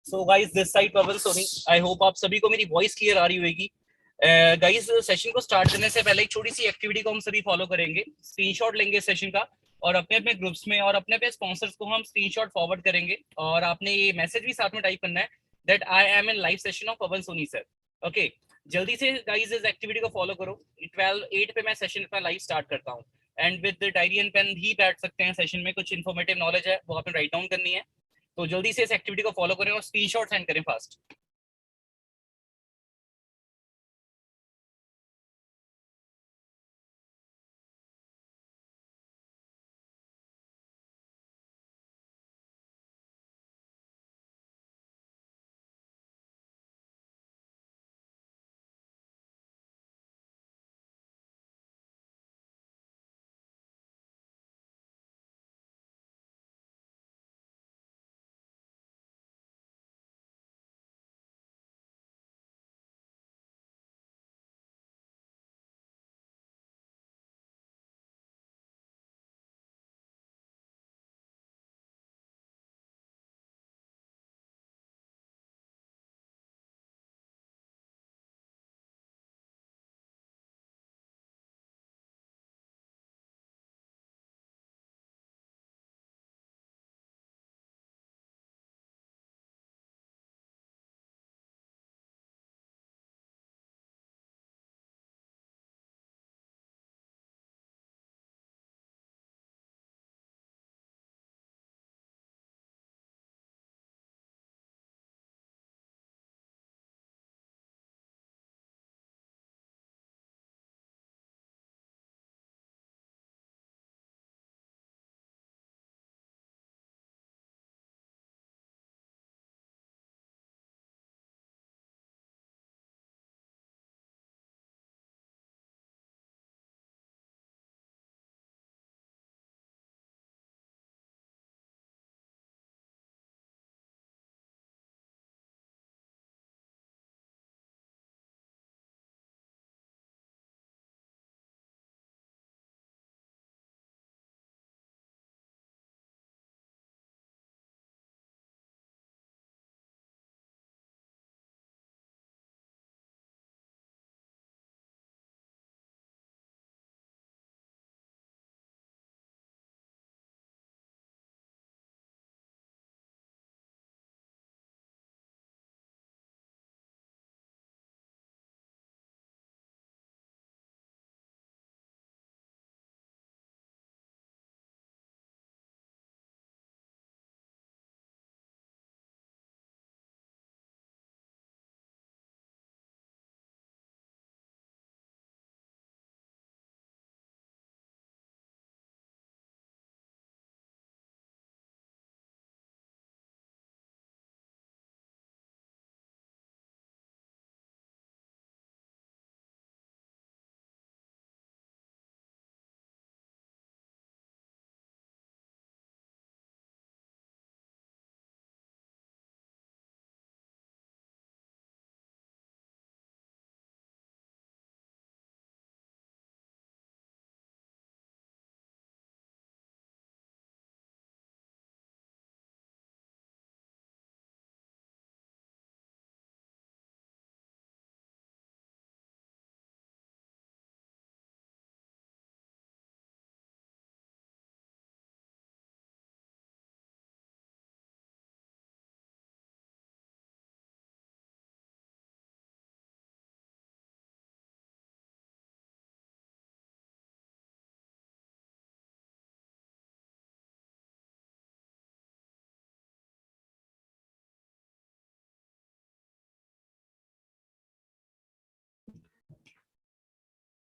So guys, this side Pawan Soni. I hope आप सभी को मेरी वॉइस क्लियर आ रही होगी। गाइस, सेशन को स्टार्ट करने से पहले एक छोटी सी एक्टिविटी को हम सभी फॉलो करेंगे। स्क्रीनशॉट लेंगे सेशन का और अपने अपने ग्रुप्स में और अपने अपने स्पॉन्सर्स को हम स्क्रीनशॉट फॉरवर्ड करेंगे, और आपने ये मैसेज भी साथ में टाइप करना है that I am in live session of Pawan Soni sir. Okay, जल्दी से गाइस इस एक्टिविटी को फॉलो करो। 12:08 पे मैं सेशन अपना लाइव स्टार्ट करता हूँ, and with diary and pen भी बैठ सकते हैं सेशन में। कुछ इन्फॉर्मेटिव नॉलेज है वो आपने राइट डाउन करनी है, तो जल्दी से इस एक्टिविटी को फॉलो करें और स्क्रीनशॉट सेंड करें fast.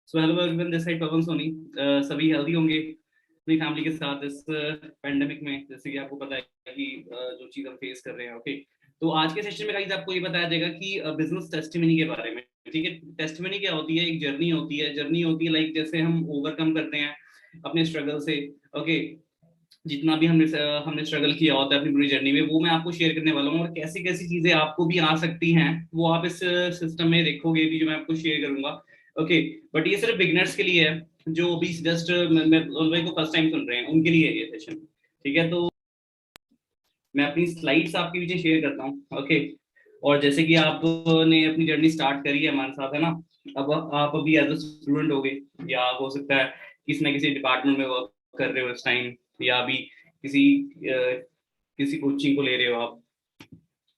So hello everyone, this side Pawan Soni. सभी हेल्दी होंगे अपनी फैमिली के साथ इस पेंडेमिक में, जैसे कि आपको पता है कि जो चीज हम फेस कर रहे हैं। ओके, तो आज के सेशन में गाइस आपको ये बताया जाएगा कि बिजनेस टेस्टिमनी के बारे में। ठीक है, टेस्टिमनी क्या होती है? एक जर्नी होती है। जर्नी होती है लाइक जैसे हम ओवरकम करते हैं अपने स्ट्रगल से। ओके, जितना भी हमने स्ट्रगल किया होता है अपनी पूरी जर्नी में, वो मैं आपको शेयर करने वाला हूँ। और कैसी कैसी चीजें आपको भी आ सकती हैं वो आप इस सिस्टम में देखोगे भी, जो मैं आपको शेयर करूंगा। ओके, बट ये सिर्फ बिगिनर्स के लिए है, जो भी जस्ट मेरे को फर्स्ट टाइम सुन रहे हैं उनके लिए ये सेशन। ठीक है, तो मैं अपनी स्लाइड्स आपके पीछे शेयर करता हूँ, ओके। और जैसे कि आपने अपनी जर्नी स्टार्ट करी है हमारे साथ, है ना। अब आप अभी एज अ स्टूडेंट हो गए, या हो सकता है किसी ना किसी डिपार्टमेंट में वर्क कर रहे हो इस टाइम, या अभी किसी किसी कोचिंग को ले रहे हो आप।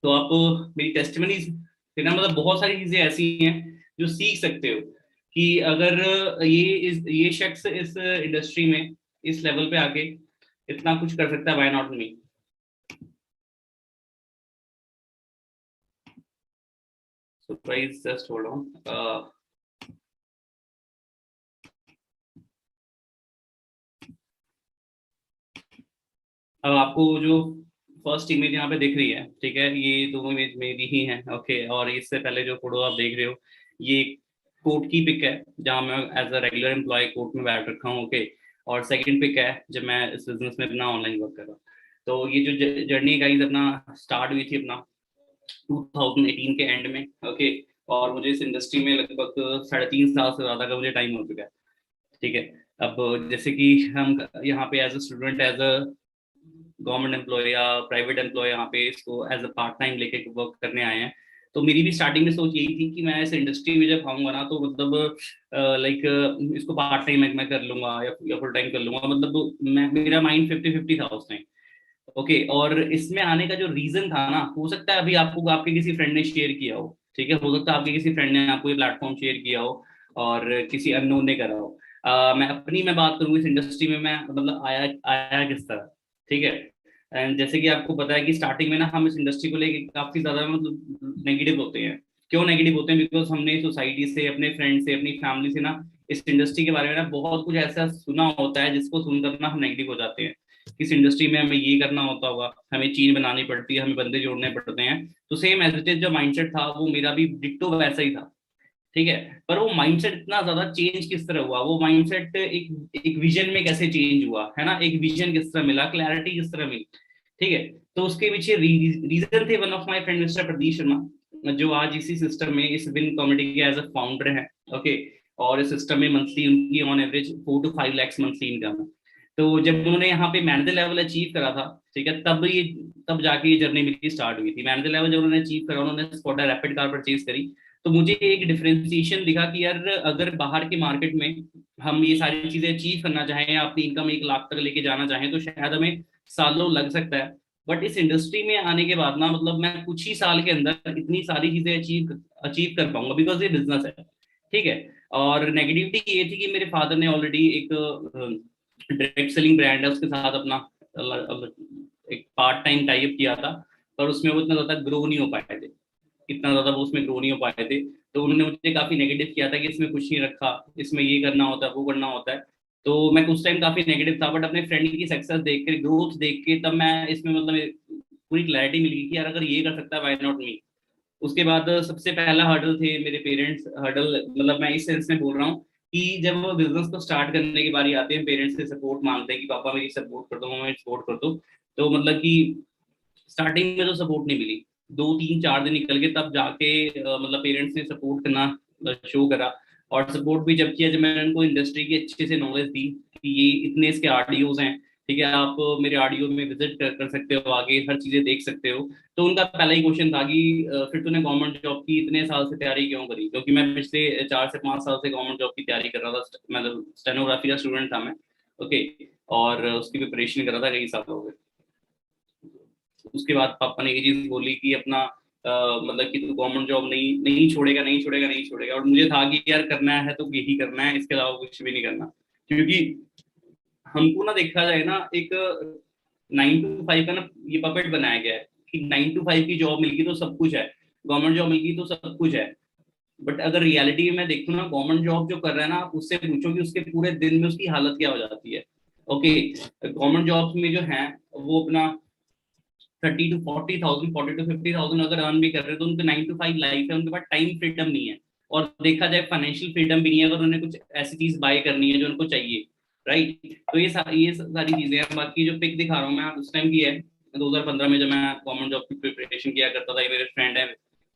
तो आप मेरी टेस्टिमनीज से ना, मतलब बहुत सारी चीजें ऐसी हैं जो सीख सकते हो कि अगर ये शख्स इस इंडस्ट्री में इस लेवल पे आके इतना कुछ कर सकता है, why not me. So guys, just hold on. अब आपको जो फर्स्ट इमेज यहाँ पे दिख रही है, ठीक है, ये दोनों इमेज मेरी ही हैं, ओके। और इससे पहले जो फोटो आप देख रहे हो, ये कोर्ट की पिक है, जहाँ मैं as a regular employ court में बैठ रखा हूँ, ओके। और सेकंड पिक है जब मैं इस बिजनेस में अपना ऑनलाइन वर्क कर रहा हूँ। तो ये जो जर्नी गाइस अपना स्टार्ट हुई थी अपना 2018 के एंड में, ओके। और मुझे इस इंडस्ट्री में लगभग 3.5 साल से ज्यादा का मुझे टाइम हो चुका है, ठीक है। अब जैसे कि हम यहाँ पे as a student, as a government employ या प्राइवेट एम्प्लॉय यहाँ पे इसको एज अ पार्ट टाइम लेके वर्क करने आए हैं। तो मेरी भी स्टार्टिंग में सोच यही थी कि मैं इस इंडस्ट्री में जब आऊंगा ना, तो मतलब लाइक इसको पार्ट टाइम मैं कर लूंगा या फुल टाइम कर लूंगा, मतलब मैं मेरा माइंड 50-50 था उस टाइम, ओके। और इसमें आने का जो रीजन था ना, हो सकता है अभी आपको आपके किसी फ्रेंड ने शेयर किया हो, ठीक है, हो सकता है आपके किसी फ्रेंड ने आपको ये प्लेटफॉर्म शेयर किया हो और किसी अननोन ने करा हो। मैं बात करूँ इस इंडस्ट्री में मैं मतलब आया आया किस तरह, ठीक है। एंड जैसे कि आपको पता है कि स्टार्टिंग में ना हम इस इंडस्ट्री को लेके काफी ज्यादा मतलब नेगेटिव होते हैं। क्यों नेगेटिव होते हैं? बिकॉज हमने सोसाइटी से, अपने फ्रेंड से, अपनी फैमिली से ना इस इंडस्ट्री के बारे में ना बहुत कुछ ऐसा सुना होता है जिसको सुनकर ना हम नेगेटिव हो जाते हैं। इस इंडस्ट्री में हमें ये करना होता होगा, हमें चीज बनानी पड़ती है, हमें बंदे जोड़ने पड़ते हैं। तो सेम एज इट इज जो माइंडसेट था वो मेरा भी डिट्टो वैसा ही था, ठीक है। पर वो माइंडसेट इतना ज्यादा चेंज किस तरह हुआ, वो माइंडसेट एक एक विजन में कैसे चेंज हुआ, है ना, एक विजन किस तरह मिला, क्लैरिटी किस तरह मिली, ठीक है। तो उसके पीछे रीजन थे one of my friend mister Pradeep Sharma, जो आज इसी सिस्टम में इस विन कॉमेडी के एज अ फाउंडर है, ओके। और इस सिस्टम में मंथली उनकी on average 4 to 5 lakhs monthly income है। तो जब उन्होंने यहाँ पे मैनेजर लेवल अचीव करा था, ठीक है, तब जाके ये जर्नी मेरी स्टार्ट हुई थी। मैनेजर लेवल जब उन्होंने अचीव करा, उन्होंने स्कॉडा रैपिड कार परचेज करी। तो मुझे एक डिफरेंशिएशन दिखा कि यार अगर बाहर के मार्केट में हम ये सारी चीजें अचीव करना चाहें या अपनी इनकम 1 लाख तक लेके जाना चाहें, तो शायद हमें सालों लग सकता है। बट इस इंडस्ट्री में आने के बाद ना, मतलब मैं कुछ ही साल के अंदर इतनी सारी चीजें अचीव अचीव कर पाऊंगा, बिकॉज ये बिजनेस है, ठीक है। और नेगेटिविटी ये थी कि मेरे फादर ने ऑलरेडी एक डायरेक्ट सेलिंग ब्रांड है, उसके साथ अपना एक पार्ट टाइम टाइप किया था। पर उसमें वो इतना ज्यादा ग्रो नहीं हो पाए थे, इतना ज्यादा वो उसमें ग्रो नहीं हो पाए थे। तो उन्होंने मुझे काफी नेगेटिव किया था कि इसमें कुछ नहीं रखा, इसमें ये करना होता है, वो करना होता है। तो मैं उस टाइम काफी नेगेटिव था, बट अपने फ्रेंड की सक्सेस देख के, ग्रोथ देख के, तब मैं इसमें मतलब पूरी क्लैरिटी मिली कि यार अगर ये कर सकता है, व्हाई नॉट मी। उसके बाद सबसे पहला हर्डल थे मेरे पेरेंट्स। हर्डल मतलब मैं इस सेंस में बोल रहा हूँ कि जब वो बिजनेस को स्टार्ट करने की बारी आती है, पेरेंट्स से सपोर्ट मांगते हैं कि पापा मेरी सपोर्ट कर दो, मम्मा मेरी सपोर्ट कर दो। तो मतलब कि स्टार्टिंग में तो सपोर्ट नहीं मिली, 2 3 4 दिन निकल के तब जाके मतलब पेरेंट्स ने सपोर्ट करना शो करा। और सपोर्ट भी जब किया, जब मैंने उनको इंडस्ट्री की अच्छे से नॉलेज दी कि ये इतने इसके आरडीओज हैं, ठीक है, आप मेरे आरडीओ में विजिट कर सकते हो, आगे हर चीजें देख सकते हो। तो उनका पहला ही क्वेश्चन था कि फिर तूने गवर्नमेंट जॉब की इतने साल से तैयारी क्यों करी? क्योंकि मैं पिछले 4 से 5 साल से गवर्नमेंट जॉब की तैयारी कर रहा था, मतलब स्टेनोग्राफी का स्टूडेंट था मैं, ओके। और उसकी प्रिपरेशन कर रहा था कई साल हो गए। उसके बाद पापा ने ये चीज बोली कि अपना मतलब कि तू गवर्नमेंट जॉब नहीं नहीं छोड़ेगा, नहीं छोड़ेगा, नहीं छोड़ेगा। और मुझे था कि यार करना है तो यही करना है, इसके अलावा कुछ भी नहीं करना। क्योंकि हमको ना देखा जाए ना, एक 9 to 5 का ना ये पपेट बनाया गया है कि 9 to 5 की जॉब मिल गई तो सब कुछ है, गवर्नमेंट जॉब मिल गई तो सब कुछ है। बट अगर रियलिटी में मैं देखूँ ना, गवर्नमेंट जॉब जो कर रहा है ना, आप उससे पूछो कि उसके पूरे दिन में उसकी हालत क्या हो जाती है, ओके। गवर्नमेंट जॉब्स में जो है वो अपना 30 to 40 thousand, 40 to 50 thousand अगर अर्न भी कर रहे हैं, तो उनके 9 to 5 लाइफ है, उनके पास टाइम फ्रीडम नहीं है। और देखा जाए फाइनेंशियल फ्रीडम भी नहीं है, अगर उन्हें कुछ ऐसी चीज बाय करनी है जो उनको चाहिए, राइट। तो ये सारी चीजें हैं। बाकी जो पिक दिखा रहा हूँ मैं उस टाइम की है, 2015 में जब मैं गवर्नमेंट जॉब की प्रिपरेशन किया करता था। ये मेरे फ्रेंड है,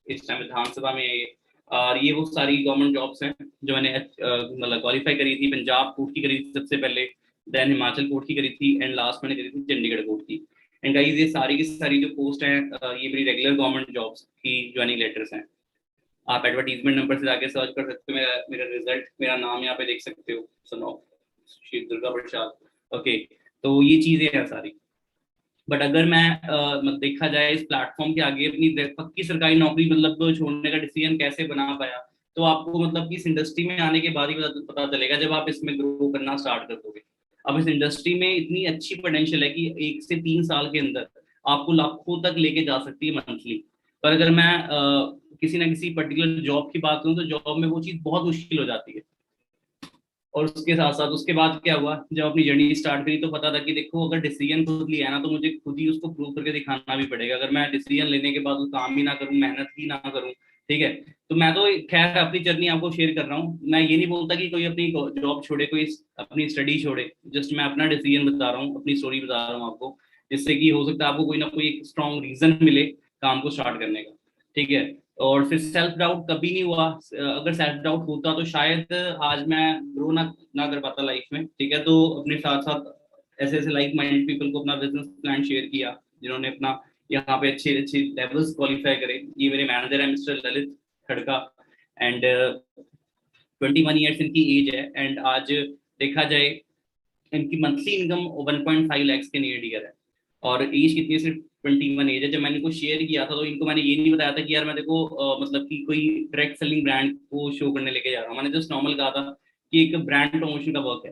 इस टाइम विधानसभा में है ये। और ये वो सारी गवर्नमेंट जॉब्स हैं जो मैंने मतलब क्वालिफाई करी थी। पंजाब कोर्ट की करी थी सबसे पहले, देन हिमाचल कोर्ट की करी थी, एंड लास्ट मैंने करी थी चंडीगढ़ कोर्ट की। एंड गाइस ये सारी की सारी जो पोस्ट हैं ये मेरी रेगुलर गवर्नमेंट जॉब्स की ज्वाइनिंग लेटर्स हैं। आप एडवर्टीजमेंट नंबर से जाके सर्च कर सकते हो, मेरा मेरा रिजल्ट, मेरा नाम यहाँ पे देख सकते हो, सुनो, श्री दुर्गा प्रसाद। ओके, तो ये चीजें हैं सारी। बट अगर मैं मतलब देखा जाए इस प्लेटफॉर्म के आगे अपनी पक्की सरकारी नौकरी मतलब छोड़ने का डिसीजन कैसे बना पाया, तो आपको मतलब कि इस इंडस्ट्री में आने के बाद ही पता चलेगा जब आप इसमें ग्रो करना स्टार्ट कर दोगे। अब इस इंडस्ट्री में इतनी अच्छी पोटेंशियल है कि 1 से 3 साल के अंदर आपको लाखों तक लेके जा सकती है मंथली। पर अगर मैं किसी ना किसी पर्टिकुलर जॉब की बात करूँ तो जॉब में वो चीज़ बहुत मुश्किल हो जाती है। और उसके साथ साथ उसके बाद क्या हुआ, जब अपनी जर्नी स्टार्ट करी तो पता था कि देखो अगर डिसीजन खुद लिया है ना तो मुझे खुद ही उसको प्रूव करके दिखाना भी पड़ेगा। अगर मैं डिसीजन लेने के बाद वो काम ही ना करूँ, मेहनत ही ना करूँ, ठीक है। तो मैं तो खैर अपनी जर्नी आपको शेयर कर रहा हूँ, मैं ये नहीं बोलता कि कोई अपनी जॉब छोड़े, कोई अपनी स्टडी छोड़े। जस्ट मैं अपना डिसीजन बता रहा हूँ, अपनी स्टोरी बता रहा हूँ आपको, जिससे कि हो सकता है आपको कोई ना कोई एक स्ट्रॉन्ग रीजन मिले काम को स्टार्ट करने का, ठीक है। और फिर सेल्फ डाउट कभी नहीं हुआ। अगर सेल्फ डाउट होता तो शायद आज मैं ग्रो ना कर पाता लाइफ में, ठीक है। तो अपने साथ साथ ऐसे ऐसे लाइक माइंड पीपल को अपना बिजनेस प्लान शेयर किया, जिन्होंने अपना यहाँ पे अच्छे अच्छे लेवल्स क्वालिफाई करे। ये मेरे मैनेजर है मिस्टर ललित खड़का, एंड 21 ईयर्स इनकी एज है। एंड आज देखा जाए इनकी मंथली इनकम 1.5 लाख के नियर डियर है। और एज कितनी है, सिर्फ 21 एज है। जब मैंने इनको शेयर किया था तो इनको मैंने ये नहीं बताया था कि यार मैं देखो मतलब कि कोई डायरेक्ट सेलिंग ब्रांड को शो करने लेके जा रहा हूँ। मैंने जस्ट नॉर्मल कहा था कि एक ब्रांड प्रमोशन का वर्क है।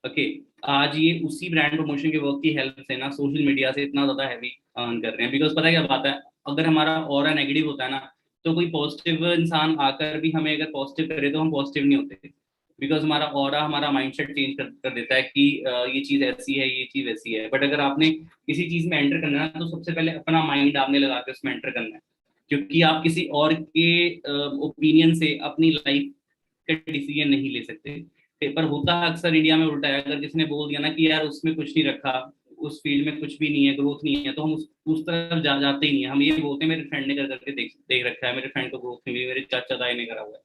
ओके, आज ये उसी ब्रांड प्रमोशन के वर्क की हेल्प से ना सोशल मीडिया से इतना ज्यादा हैवी अर्न कर रहे हैं। बिकॉज पता है क्या बात है, अगर हमारा ऑरा नेगेटिव होता है ना तो कोई पॉजिटिव इंसान आकर भी हमें अगर पॉजिटिव करे तो हम पॉजिटिव नहीं होते। बिकॉज हमारा ऑरा हमारा माइंडसेट चेंज कर देता है कि ये चीज ऐसी है, ये चीज ऐसी है। बट अगर आपने किसी चीज में एंटर करना है तो सबसे पहले अपना माइंड आपने लगा के उसमें एंटर करना है, क्योंकि आप किसी और के ओपिनियन से अपनी लाइफ का डिसीजन नहीं ले सकते। पर होता है अक्सर इंडिया में उल्टा है, अगर किसी ने बोल दिया ना कि यार उसमें कुछ नहीं रखा, उस फील्ड में कुछ भी नहीं है, ग्रोथ नहीं है, तो हम उस तरफ जाते ही नहीं है। हम ये बोलते हैं मेरे फ्रेंड ने कर करके देख रखा है, मेरे फ्रेंड को ग्रोथ नहीं मिली, मेरे चाचा ताई ने करा हुआ है।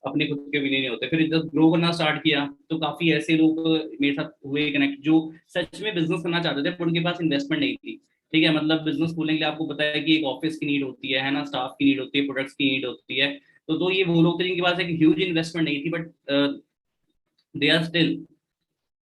अपने खुद के भी नहीं होते। फिर जब ग्रो करना स्टार्ट किया तो काफी ऐसे लोग मेरे साथ हुए कनेक्ट जो सच में बिजनेस करना चाहते थे पर उनके पास इन्वेस्टमेंट नहीं थी, ठीक है। मतलब बिजनेस खोलने के लिए आपको पता है कि एक ऑफिस की नीड होती है ना, स्टाफ की नीड होती है, प्रोडक्ट्स की नीड होती है। तो ये वो लोग थे जिनके पास एक ह्यूज इन्वेस्टमेंट नहीं थी, बट दे आर स्टिल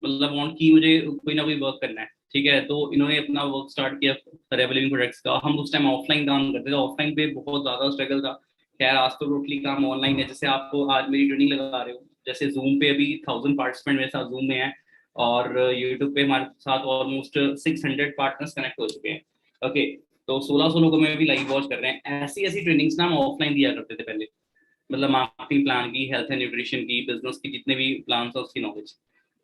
मतलब वांट कि मुझे कोई ना कोई वर्क करना है, ठीक है। तो इन्होंने अपना वर्क स्टार्ट किया रेवल लिविंग प्रोडक्ट्स का। हम उस टाइम ऑफलाइन काम करते थे, ऑफलाइन पे बहुत ज्यादा स्ट्रगल था। खैर आज तो टोटली काम ऑनलाइन है, जैसे आपको आज मेरी ट्रेनिंग लगा रहे हो, जैसे जूम पे अभी 1000 पार्टिसिपेंट मेरे साथ जूम में है, और यूट्यूब पे हमारे साथ ऑलमोस्ट 600 पार्टनर्स कनेक्ट हो चुके हैं। ओके, तो 1600 लोगों में भी लाइव वॉच कर रहे हैं। ऐसी ऐसी ट्रेनिंग्स ना हम ऑफलाइन दिया करते थे पहले, मतलब मार्केटिंग प्लान की, हेल्थ एंड न्यूट्रिशन की, बिजनेस की, जितने भी प्लान था उसकी नॉलेज।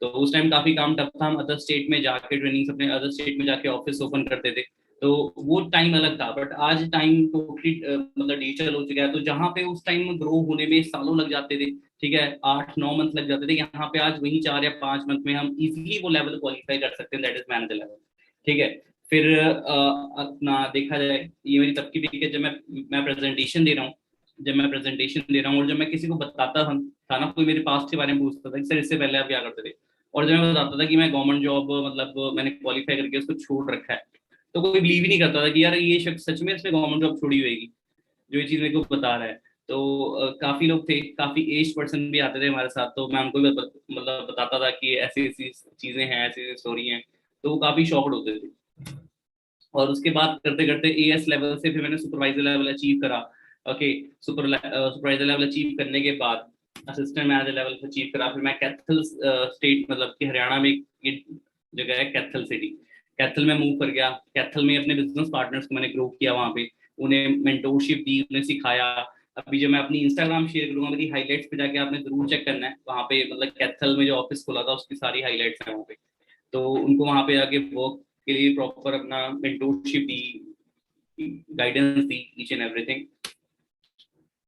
तो उस टाइम काफी काम टफ था, हम अदर स्टेट में जाके ट्रेनिंग, अपने अदर स्टेट में जाके ऑफिस ओपन करते थे। तो वो टाइम अलग था। बट आज टाइम टोटली मतलब डिजिटल हो चुका है। तो जहाँ पे उस टाइम ग्रो होने में सालों लग जाते थे, ठीक है, 8-9 मंथ लग जाते थे, यहाँ पे आज वही 4 या 5 मंथ में हम इजीली वो लेवल क्वालिफाई कर सकते हैं, दैट इज मैनेजर लेवल, ठीक है। फिर अपना देखा जाए, ये मेरी तब की पिक है जब मैं प्रेजेंटेशन दे रहा हूँ। जब मैं प्रेजेंटेशन दे रहा हूँ और जब मैं किसी को बताता था ना, कोई मेरे पास्ट के बारे में पूछता था कि सर इससे पहले आप क्या करते थे, और जब मैं बताता था कि मैं गवर्नमेंट जॉब मतलब मैंने क्वालिफाई करके उसको छोड़ रखा है, तो कोई बिलीव ही नहीं करता था कि यार ये शख्स सच में इसने गवर्नमेंट जॉब छोड़ी होगी जो ये चीज मेरे को बता रहा है। तो काफी लोग थे, काफी एज पर्सन भी आते थे हमारे साथ, तो मैं उनको भी मतलब बताता था कि ऐसी ऐसी चीजें हैं, ऐसी ऐसी स्टोरी हैं। तो वो काफी शॉक्ड होते थे। और उसके बाद करते करते एएस लेवल से फिर मैंने सुपरवाइजर लेवल अचीव करा। ओके, सुपरवाइजर लेवल अचीव करने के बाद असिस्टेंट मैनेजर लेवल अचीव करा। फिर मैं कैथल स्टेट मतलब कि हरियाणा में एक जगह है कैथल सिटी, कैथल में मूव कर गया। कैथल में अपने बिजनेस पार्टनर्स को मैंने ग्रो किया वहाँ पे, उन्हें मेंटोरशिप दी, उन्हें सिखाया। अभी जब मैं अपनी इंस्टाग्राम शेयर करूंगा, मेरी हाईलाइट्स पे जाके आपने जरूर चेक करना है, वहाँ पे मतलब कैथल में जो ऑफिस खुला था उसकी सारी हाईलाइट्स हैं वहाँ पे। तो उनको वहाँ पे आके वर्क के लिए प्रॉपर अपना mentorship the, guidance the, each and everything.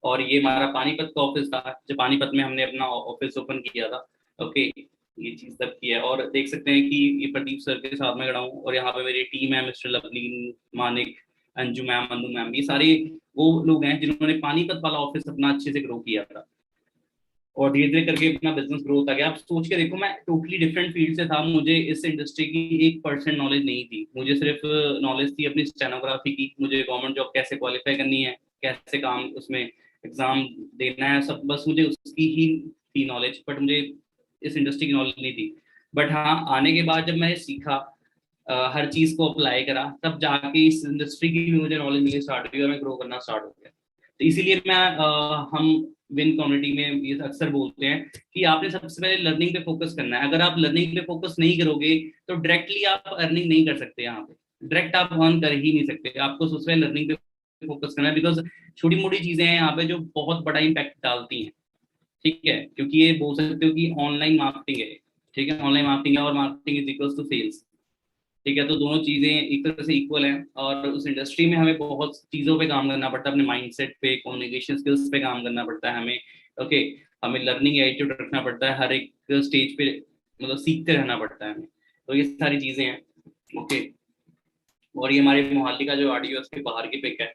और ये हमारा पानीपत का ऑफिस था, जो पानीपत में हमने अपना ऑफिस ओपन किया था। ओके, ये चीज तब की है। और देख सकते हैं कि ये प्रदीप सर के साथ में खड़ा हूँ, और यहाँ पे मेरी टीम है, mister Loveleen, Manik, Anju ma'am, Mandu ma'am, ये सारे वो लोग हैं जिन्होंने पानीपत वाला ऑफिस अपना अच्छे से ग्रो किया था। और धीरे धीरे करके अपना बिजनेस ग्रो होता गया। आप सोच के देखो, मैं टोटली डिफरेंट फील्ड से था, मुझे इस इंडस्ट्री की 1% नॉलेज नहीं थी, मुझे सिर्फ नॉलेज थी अपनी स्टेनोग्राफी की, मुझे गवर्नमेंट जॉब कैसे क्वालिफाई करनी है, कैसे काम उसमें एग्जाम देना है, सब बस मुझे उसकी ही थी नॉलेज, बट मुझे इस इंडस्ट्री की नॉलेज नहीं थी। बट हाँ, आने के बाद जब मैंने सीखा, हर चीज को अप्लाई करा, तब जाके इस इंडस्ट्री की भी मुझे नॉलेज मिलनी स्टार्ट हुई और मैं ग्रो करना स्टार्ट हो गया। तो इसीलिए हम विन कम्युनिटी में ये अक्सर बोलते हैं कि आपने सबसे पहले लर्निंग पे फोकस करना है। अगर आप लर्निंग पे फोकस नहीं करोगे तो डायरेक्टली आप अर्निंग नहीं कर सकते, यहाँ पे डायरेक्ट आप अर्न कर ही नहीं सकते। आपको सबसे पहले लर्निंग पे फोकस करना है, बिकॉज छोटी मोटी चीजें हैं यहाँ पे जो बहुत बड़ा इम्पैक्ट डालती हैं। ठीक है, क्योंकि ये बोल सकते हो कि ऑनलाइन मार्केटिंग है। ठीक है, ऑनलाइन मार्केटिंग है और marketing is equal to sales. ठीक है, तो दोनों चीजें एक तरह से इक्वल हैं, और उस इंडस्ट्री में हमें बहुत चीजों पे काम करना पड़ता है, अपने माइंडसेट पे, कम्युनिकेशन स्किल्स पे काम करना पड़ता है हमें। ओके, हमें लर्निंग एटीट्यूड रखना पड़ता है हर एक स्टेज पे, मतलब सीखते रहना पड़ता है हमें। तो ये सारी चीजें हैं। ओके, और ये हमारे मोहाली का जो ऑडियो है उसके बाहर की पिक है।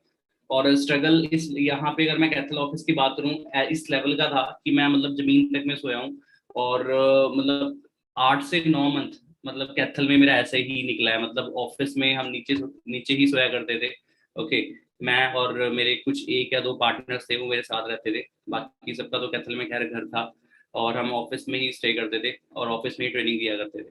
और स्ट्रगल इस यहाँ पे, अगर मैं कैथल ऑफिस की बात करूँ, इस लेवल का था कि मैं मतलब जमीन तक में सोया हूँ। और मतलब 8 से 9 मंथ मतलब कैथल में मेरा ऐसे ही निकला है। मतलब ऑफिस में हम नीचे नीचे ही सोया करते थे। ओके, मैं और मेरे कुछ एक या दो पार्टनर्स थे, वो मेरे साथ रहते थे। बाकी सबका तो कैथल में खैर घर था, और हम ऑफिस में ही स्टे करते थे और ऑफिस में ही ट्रेनिंग दिया करते थे।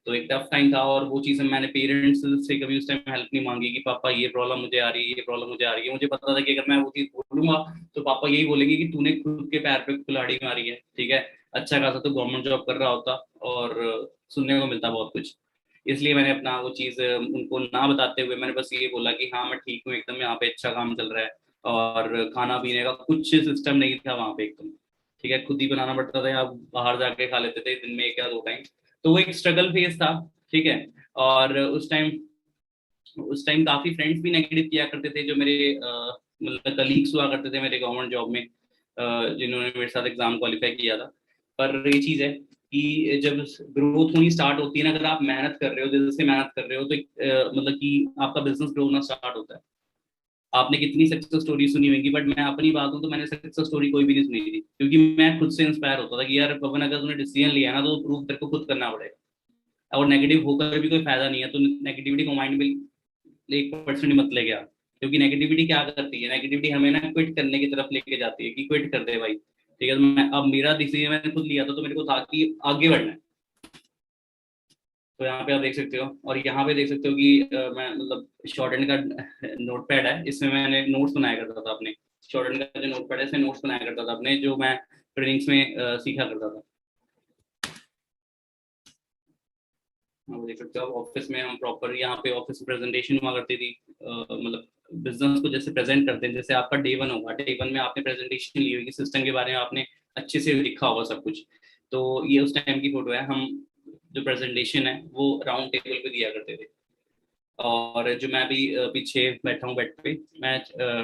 तो एक टफ टाइम था, और वो चीज़ मैंने पेरेंट्स से कभी उस टाइम हेल्प नहीं मांगी कि पापा ये प्रॉब्लम मुझे आ रही है, ये प्रॉब्लम मुझे आ रही है। मुझे पता था कि अगर मैं वो चीज़ बोलूंगा तो पापा यही बोलेंगे कि तूने खुद के पैर पे कुल्हाड़ी मारी है। ठीक है, अच्छा खासा तो गवर्नमेंट जॉब कर रहा होता, और सुनने को मिलता बहुत कुछ। इसलिए मैंने अपना वो चीज़ उनको ना बताते हुए मैंने बस ये बोला कि हाँ मैं ठीक हूँ एकदम, यहाँ पे अच्छा काम चल रहा है, और खाना पीने का कुछ सिस्टम नहीं था वहाँ पे एकदम। ठीक है, खुद ही बनाना पड़ता था, या बाहर जाके खा लेते थे दिन में एक या दो टाइम। तो वो एक स्ट्रगल फेज था। ठीक है, और उस टाइम काफी फ्रेंड्स भी नेगेटिव किया करते थे, जो मेरे मतलब कलीग्स हुआ करते थे मेरे गवर्नमेंट जॉब में, जिन्होंने मेरे साथ एग्जाम क्वालिफाई किया था। पर ये चीज है कि जब ग्रोथ होनी स्टार्ट होती है ना, अगर आप मेहनत कर रहे हो, दिल से मेहनत कर रहे हो, तो मतलब कि आपका बिजनेस ग्रो होना स्टार्ट होता है। आपने कितनी सक्सेस स्टोरी सुनी होगी, बट मैं अपनी बात हूँ तो मैंने सक्सेस स्टोरी कोई भी नहीं सुनी थी, क्योंकि मैं खुद से इंस्पायर होता था कि यार पवन, अगर तूने डिसीजन लिया ना तो प्रूव तेरे को खुद करना पड़ेगा। और नेगेटिव होकर भी कोई फायदा नहीं है, तो नेगेटिविटी को माइंड में 1% मत ले गया। क्योंकि नेगेटिविटी क्या करती है, नेगेटिविटी हमें ना क्विट करने की तरफ लेके जाती है कि क्विट कर दे भाई। ठीक है, तो मैं अब मेरा डिसीजन मैंने खुद लिया था, तो मेरे को था कि आगे बढ़ना है। तो यहाँ पे आप देख सकते हो, और यहाँ पे देख सकते हो कि मैं मतलब शॉर्ट हैंड का नोट पैड है, इसमें मैंने नोट्स बनाया करता था अपने। शॉर्ट हैंड का जो नोट पैड है, इसमें नोट्स बनाया करता था अपने, जो मैं ट्रेनिंग्स में सीखा करता था। आप देख सकते हो, ऑफिस में हम प्रॉपर, यहाँ पे ऑफिस प्रेजेंटेशन हुआ करती थी। मतलब बिजनेस को जैसे प्रेजेंट करते हैं, जैसे आपका डे 1 होगा, डे 1 में आपने प्रेजेंटेशन ली होगी, सिस्टम के बारे में आपने अच्छे से लिखा होगा सब कुछ। तो ये उस टाइम की फोटो है। हम जो प्रेजेंटेशन है वो राउंड टेबल पे दिया करते थे। और जो मैं अभी पीछे बैठा हूँ बेड पे, मैं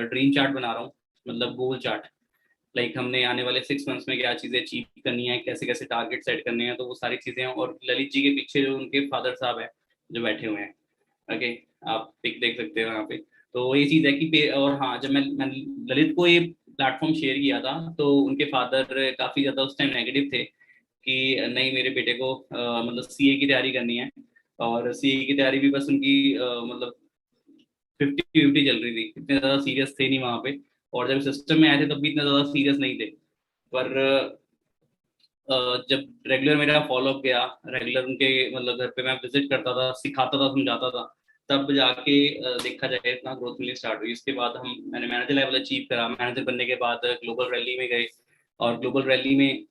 ड्रीम चार्ट बना रहा हूँ, मतलब गोल चार्ट। लाइक हमने आने वाले 6 मंथ्स में क्या चीजें अचीव करनी है, कैसे कैसे टारगेट सेट करने हैं, तो वो सारी चीजें हैं। और ललित जी के पीछे जो उनके फादर साहब है जो बैठे हुए हैं। ओके, आप पिक देख सकते हो यहाँ पे। तो ये चीज है कि और हाँ, जब मैं ललित को ये प्लेटफॉर्म शेयर किया था, तो उनके फादर काफी ज्यादा उस टाइम नेगेटिव थे कि नहीं, मेरे बेटे को मतलब सीए की तैयारी करनी है। और सीए की तैयारी भी बस उनकी मतलब 50-50 चल रही थी, इतने ज्यादा सीरियस थे नहीं वहां पे। और जब सिस्टम में आए थे तब भी इतने ज्यादा सीरियस नहीं थे। पर जब रेगुलर मेरा फॉलोअप गया, रेगुलर उनके मतलब घर पे मैं विजिट करता था, सिखाता था, समझाता था, तब जाके देखा जाए इतना ग्रोथ मिलनी स्टार्ट हुई। इसके बाद मैंने मैनेजर लेवल अचीव करा। मैनेजर बनने के बाद ग्लोबल रैली में गए, और ग्लोबल रैली में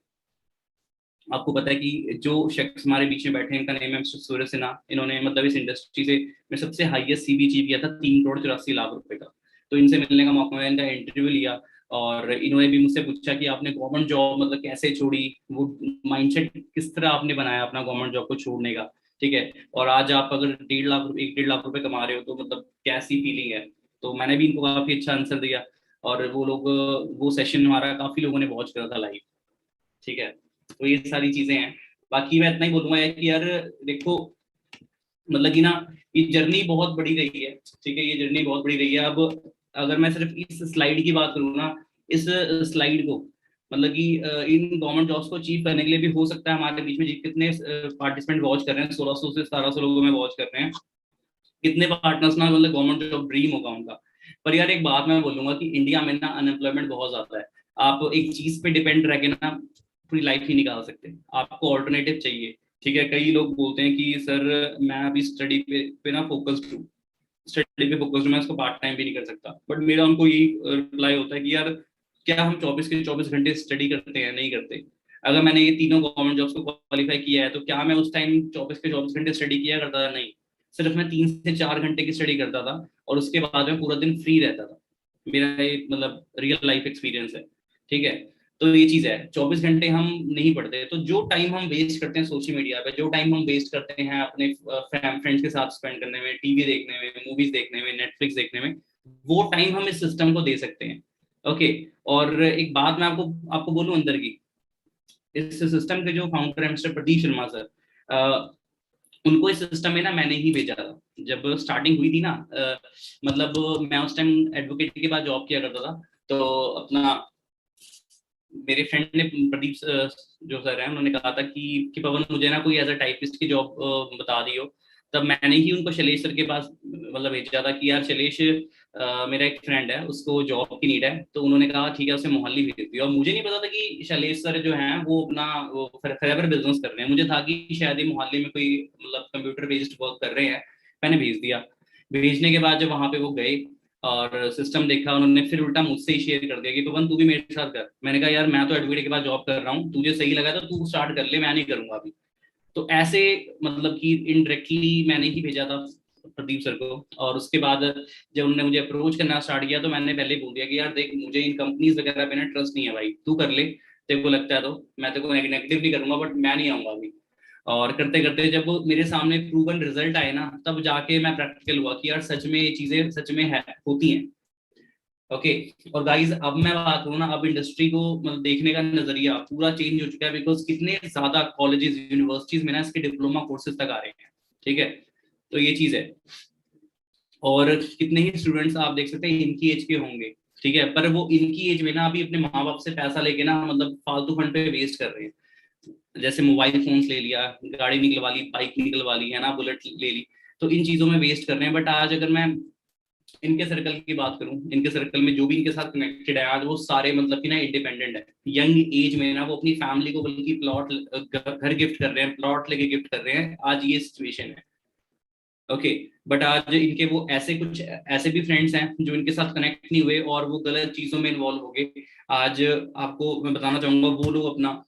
आपको पता है कि जो शख्स हमारे बीच में बैठे हैं, इनका नेम है मिस्टर सूर्य सिन्हा। इन्होंने मतलब इस इंडस्ट्री से में सबसे हाईएस्ट सीबी अचीव किया था, 3 करोड़ 84 लाख रुपए का। तो इनसे मिलने का मौका मिला, इनका इंटरव्यू लिया। और इन्होंने भी मुझसे पूछा कि आपने गवर्नमेंट जॉब मतलब कैसे छोड़ी, वो माइंडसेट किस तरह आपने बनाया अपना गवर्नमेंट जॉब को छोड़ने का। ठीक है, और आज आप अगर 1.5 लाख 1.5 लाख रुपए कमा रहे हो, तो मतलब कैसी फीलिंग है। तो मैंने भी इनको काफी अच्छा आंसर दिया। और वो लोग, वो सेशन हमारा काफी लोगों ने वॉच करा था लाइव। ठीक है, तो ये सारी चीजें हैं। बाकी मैं इतना ही बोलूंगा यार कि यार देखो, मतलब कि ना, ये जर्नी बहुत बड़ी रही है। ठीक है, ये जर्नी बहुत बड़ी रही है। अब अगर मैं सिर्फ इस स्लाइड की बात करूँ ना, इस स्लाइड को मतलब कि इन गवर्नमेंट जॉब्स को अचीव करने के लिए भी हो सकता है हमारे बीच में कितने पार्टिसिपेंट वॉच कर रहे हैं, 1600 से 1700 लोगों में वॉच कर रहे हैं, कितने पार्टनर्स ना मतलब गवर्नमेंट जॉब ड्रीम होगा उनका। पर यार एक बात मैं बोलूंगा कि इंडिया में ना अनएम्प्लॉयमेंट बहुत ज्यादा है। आप एक चीज पे डिपेंड रह के ना पूरी लाइफ ही निकाल सकते हैं, आपको ऑल्टरनेटिव चाहिए। ठीक है, कई लोग बोलते हैं कि सर मैं अभी स्टडी पे ना फोकस्ड हूँ, स्टडी पे फोकस्ड हूँ, मैं इसको पार्ट टाइम भी नहीं कर सकता। बट मेरा उनको यही रिप्लाई होता है कि यार क्या हम 24 के 24 घंटे स्टडी करते हैं? नहीं करते। अगर मैंने ये तीनों गवर्नमेंट जॉब्स को क्वालिफाई किया है तो क्या मैं उस टाइम 24 के 24 घंटे स्टडी किया करता था? नहीं, सिर्फ मैं 3 से 4 घंटे की स्टडी करता था और उसके बाद मैं पूरा दिन फ्री रहता था। मेरा ये मतलब रियल लाइफ एक्सपीरियंस है। ठीक है, तो ये चीज है, 24 घंटे हम नहीं पढ़ते। तो जो टाइम हम वेस्ट करते हैं सोशल मीडिया पे, जो टाइम हम वेस्ट करते हैं अपने फ्रेंड्स के साथ स्पेंड करने में, टीवी देखने में, मूवीज देखने में, नेटफ्लिक्स देखने में, वो टाइम हम इस सिस्टम को दे सकते हैं। ओके। और एक बात मैं आपको आपको बोलूं अंदर की, इस सिस्टम के जो फाउंडर है मिस्टर प्रदीप शर्मा सर, उनको इस सिस्टम में ना मैंने ही भेजा था। जब स्टार्टिंग हुई थी ना, मतलब मैं उस टाइम एडवोकेट के बाद जॉब किया करता था। तो अपना मेरे फ्रेंड ने प्रदीप जो सर है उन्होंने कहा था कि पवन मुझे ना कोई एज अ टाइपिस्ट की जॉब बता दी हो। तब मैंने ही उनको शैलेश सर के पास मतलब भेजा था कि यार शैलेश, मेरा एक फ्रेंड है उसको जॉब की नीड है। तो उन्होंने कहा ठीक है उसे मोहाली भेज दिया। और मुझे नहीं पता था कि शैलेश सर जो हैं वो अपना वो फॉरएवर बिजनेस कर रहे हैं, मुझे था कि शायद ही मोहाली में कोई मतलब कंप्यूटर बेस्ड वर्क कर रहे हैं। मैंने भेज दिया। भेजने के बाद जब वहां पे वो गए और सिस्टम देखा, उन्होंने फिर उल्टा मुझसे ही शेयर कर दिया कि पवन तू भी मेरे साथ कर। मैंने कहा यार मैं तो एडवोकेट के बाद जॉब कर रहा हूँ, तुझे सही लगा तो तू स्टार्ट कर ले, मैं नहीं करूंगा अभी। तो ऐसे मतलब कि इनडायरेक्टली मैंने ही भेजा था प्रदीप सर को। और उसके बाद जब उन्होंने मुझे अप्रोच करना स्टार्ट किया तो मैंने पहले ही बोल दिया कि यार देख मुझे इन कंपनीज वगैरह पे ना ट्रस्ट नहीं है भाई, तू कर ले, तेरे को लगता है तो। मैं तेरे को नेगेटिव नहीं करूंगा बट मैं नहीं आऊंगा अभी। और करते करते जब वो मेरे सामने प्रूवन रिजल्ट आए ना, तब जाके मैं प्रैक्टिकल हुआ कि यार सच में ये चीजें सच में है होती हैं। ओके। और गाइस अब मैं बात करूँ ना, अब इंडस्ट्री को मतलब देखने का नजरिया पूरा चेंज हो चुका है, बिकॉज कितने ज्यादा कॉलेजेस यूनिवर्सिटीज में ना इसके डिप्लोमा कोर्सेज तक आ रहे हैं। ठीक है, तो ये चीज है। और कितने ही स्टूडेंट्स आप देख सकते हैं इनकी एज के होंगे। ठीक है, पर वो इनकी एज में ना अभी अपने माँ बाप से पैसा लेके ना मतलब फालतू फंड पे वेस्ट कर रहे हैं। जैसे मोबाइल फोन्स ले लिया, गाड़ी निकलवा ली, बाइक निकलवा ली है ना, बुलेट ले ली, तो इन चीजों में वेस्ट कर रहे हैं। बट आज अगर मैं इनके सर्कल की बात करूं, इनके सर्कल में जो भी इनके साथ कनेक्टेड है आज, वो सारे मतलब कि ना इंडिपेंडेंट है। यंग एज में ना वो अपनी फैमिली को बल्कि प्लॉट घर गिफ्ट कर रहे हैं, प्लॉट लेके गिफ्ट कर रहे हैं। आज ये सिचुएशन है। ओके। बट आज इनके वो ऐसे कुछ ऐसे भी फ्रेंड्स हैं जो इनके साथ कनेक्ट नहीं हुए और वो गलत चीजों में इन्वॉल्व हो गए। आज आपको मैं बताना चाहूंगा, वो लोग अपना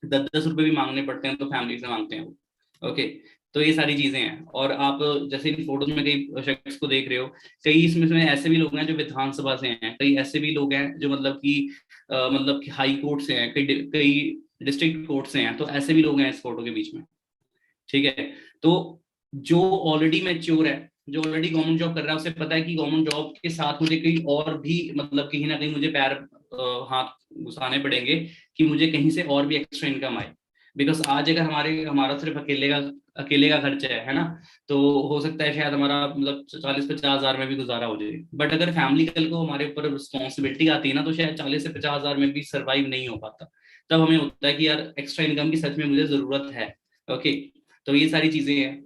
10-10 रुपए भी मांगने पड़ते हैं तो फैमिली से मांगते हैं वो। ओके। तो ये सारी चीजें हैं। और आप जैसे इन फोटोज में कई शख्स को देख रहे हो, कई इसमें ऐसे भी लोग हैं जो विधानसभा से हैं, कई ऐसे भी लोग हैं जो मतलब कि हाई कोर्ट से हैं, कई कई डिस्ट्रिक्ट कोर्ट से हैं। तो ऐसे भी लोग हैं इस फोटो के बीच में। ठीक है। तो जो ऑलरेडी मैच्योर है, जो ऑलरेडी गवर्नमेंट जॉब कर रहा है, उसे पता है कि गवर्नमेंट जॉब के साथ मुझे कहीं और भी मतलब कहीं ना कहीं मुझे पैर हाथ घुसाने पड़ेंगे कि मुझे कहीं से और भी एक्स्ट्रा इनकम आए। बिकॉज आज अगर हमारा सिर्फ अकेले का खर्चा है ना, तो हो सकता है शायद हमारा मतलब 40-50 हजार में भी गुजारा हो जाए। बट अगर फैमिली कल को हमारे ऊपर रिस्पॉन्सिबिलिटी आती है ना, तो शायद 40 से 50 हजार में भी सर्वाइव नहीं हो पाता। तब हमें होता है कि यार एक्स्ट्रा इनकम की सच में मुझे जरूरत है। ओके। तो ये सारी चीजें हैं।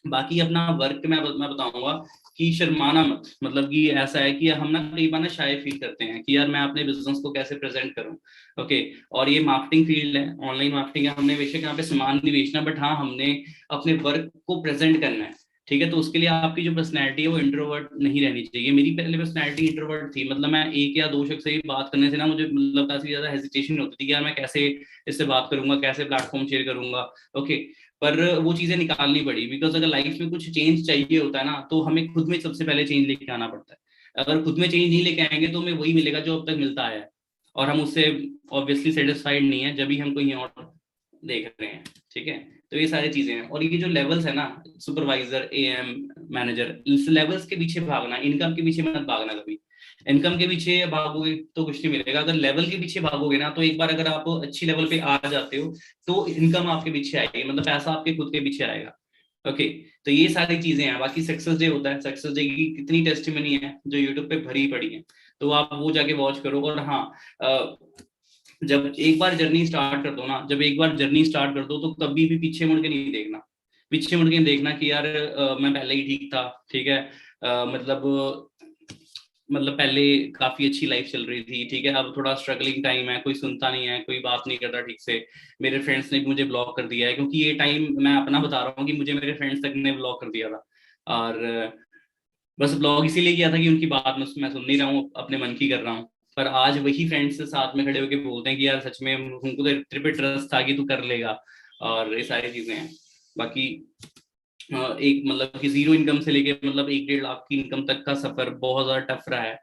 बाकी अपना वर्क मैं बताऊंगा कि शर्माना मत। मतलब कि ऐसा है कि हम ना कई बार ना शाय फील करते हैं कि यार मैं अपने बिजनेस को कैसे प्रेजेंट करूं। ओके। और ये मार्केटिंग फील्ड है, ऑनलाइन मार्केटिंग है, हमने बेशक यहाँ पे सामान नहीं बेचना, बट हाँ हमने अपने वर्क को प्रेजेंट करना है। ठीक है, तो उसके लिए आपकी जो पर्सनैलिटी है वो इंट्रोवर्ट नहीं रहनी चाहिए। मेरी पहले पर्सनैलिटी इंट्रोवर्ट थी, मतलब मैं एक या दो शख्स से ही बात करने से ना मुझे मतलब काफी ज्यादा हेजिटेशन होती थी कि यार मैं कैसे इससे बात करूंगा, कैसे प्लेटफॉर्म शेयर करूंगा। ओके। पर वो चीजें निकालनी पड़ी, बिकॉज अगर लाइफ में कुछ चेंज चाहिए होता है ना, तो हमें खुद में सबसे पहले चेंज लेके आना पड़ता है। अगर खुद में चेंज नहीं लेके आएंगे तो हमें वही मिलेगा जो अब तक मिलता आया है, और हम उससे ऑब्वियसली सेटिस्फाइड नहीं है जब भी हम कोई और देख रहे हैं। ठीक है, तो ये सारी चीजें हैं। और ये जो लेवल्स है ना, सुपरवाइजर, एएम, मैनेजर, इस लेवल्स के पीछे भागना, इनकम के पीछे मत भागना कभी। इनकम के पीछे भागोगे तो कुछ नहीं मिलेगा। अगर लेवल के पीछे भागोगे ना, तो एक बार अगर आप अच्छी लेवल पे आ जाते हो तो इनकम आपके पीछे आएगी, मतलब पैसा आपके खुद के पीछे आएगा। ओके। तो ये सारी चीजें हैं। बाकी सक्सेस डे होता है, सक्सेस डे की कितनी टेस्टिमनी है जो यूट्यूब पे भरी पड़ी है। तो आप वो जाके वॉच करो। और हाँ, जब एक बार जर्नी स्टार्ट कर दो ना, जब एक बार जर्नी स्टार्ट कर दो तो कभी भी पीछे मुड़ के नहीं देखना। पीछे मुड़ के नहीं देखना कि यार मैं पहले ही ठीक था, ठीक है, मतलब पहले काफी अच्छी लाइफ चल रही थी, ठीक है, अब थोड़ा स्ट्रगलिंग टाइम है, कोई सुनता नहीं है, कोई बात नहीं करता ठीक से, मेरे फ्रेंड्स ने भी मुझे ब्लॉक कर दिया है। क्योंकि ये टाइम मैं अपना बता रहा हूँ कि मुझे मेरे फ्रेंड्स तक ने ब्लॉक कर दिया था। और बस ब्लॉग इसीलिए किया था कि उनकी बात मैं सुन नहीं रहा हूँ, अपने मन की कर रहा हूँ। पर आज वही फ्रेंड्स साथ में खड़े होकर बोलते हैं कि यार सच में उनको तो तेरे पे ट्रस्ट था कि तू कर लेगा। और ये सारी चीजें हैं। बाकी एक मतलब कि जीरो इनकम से लेके मतलब 1-1.5 लाख की इनकम तक का सफर बहुत ज्यादा टफ रहा है,